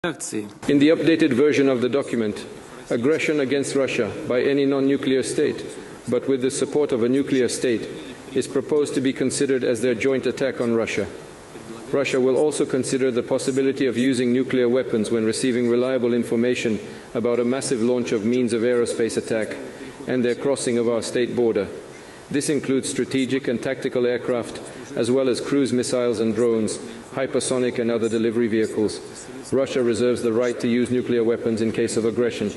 In the updated version of the document, aggression against Russia by any non-nuclear state, but with the support of a nuclear state, is proposed to be considered as their joint attack on Russia. Russia will also consider the possibility of using nuclear weapons when receiving reliable information about a massive launch of means of aerospace attack and their crossing of our state border. This includes strategic and tactical aircraft, as well as cruise missiles and drones, hypersonic and other delivery vehicles. Russia reserves the right to use nuclear weapons in case of aggression,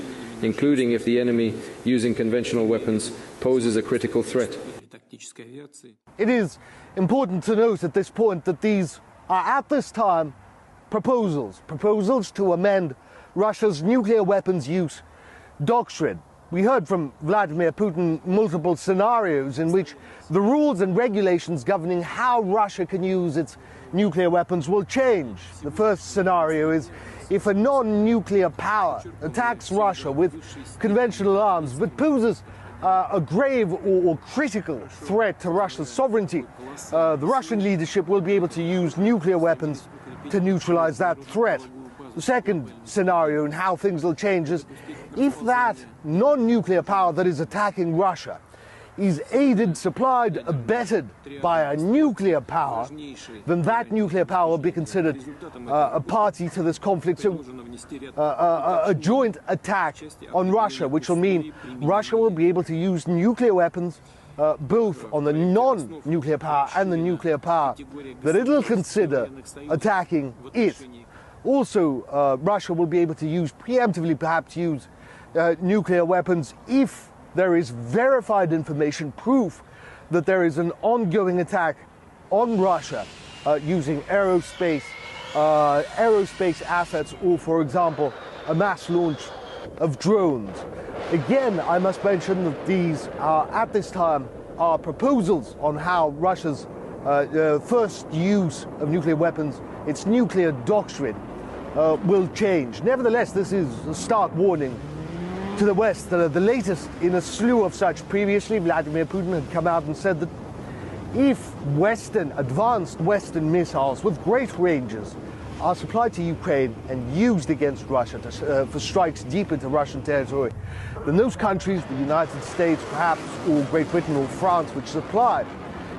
including if the enemy, using conventional weapons, poses a critical threat. It is important to note at this point that these are at this time proposals to amend Russia's nuclear weapons use doctrine. We heard from Vladimir Putin multiple scenarios in which the rules and regulations governing how Russia can use its nuclear weapons will change. The first scenario is if a non-nuclear power attacks Russia with conventional arms but poses a grave or critical threat to Russia's sovereignty, the Russian leadership will be able to use nuclear weapons to neutralize that threat. The second scenario and how things will change is if that non-nuclear power that is attacking Russia is aided, supplied, abetted by a nuclear power, then that nuclear power will be considered a party to this conflict. So a joint attack on Russia, which will mean Russia will be able to use nuclear weapons both on the non-nuclear power and the nuclear power that it will consider attacking it. Also, Russia will be able to use, preemptively perhaps use, nuclear weapons if there is verified information, proof that there is an ongoing attack on Russia using aerospace assets, or, for example, a mass launch of drones. Again, I must mention that these are, at this time, are proposals on how Russia's first use of nuclear weapons, its nuclear doctrine, will change. Nevertheless, this is a stark warning to the West, the latest in a slew of such. Previously, Vladimir Putin had come out and said that if advanced Western missiles with great ranges are supplied to Ukraine and used against Russia for strikes deep into Russian territory, then those countries, the United States perhaps, or Great Britain or France, which supply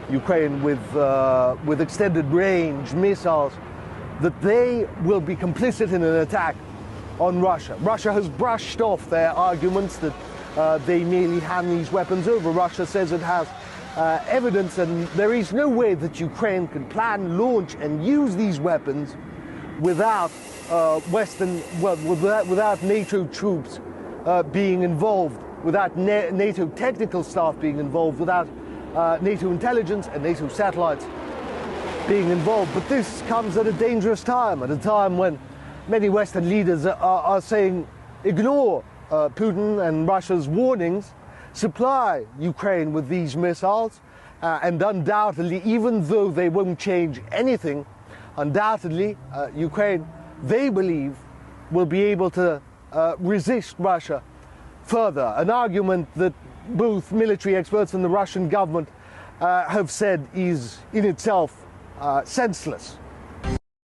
Ukraine with extended range missiles, that they will be complicit in an attack on Russia. Russia has brushed off their arguments that they merely hand these weapons over. Russia says it has evidence, and there is no way that Ukraine can plan, launch, and use these weapons without without NATO troops being involved, without NATO technical staff being involved, without NATO intelligence and NATO satellites being involved. But this comes at a dangerous time, at a time when many Western leaders are saying, ignore Putin and Russia's warnings, supply Ukraine with these missiles, and undoubtedly, even though they won't change anything, undoubtedly, Ukraine, they believe, will be able to resist Russia further. An argument that both military experts and the Russian government have said is in itself senseless.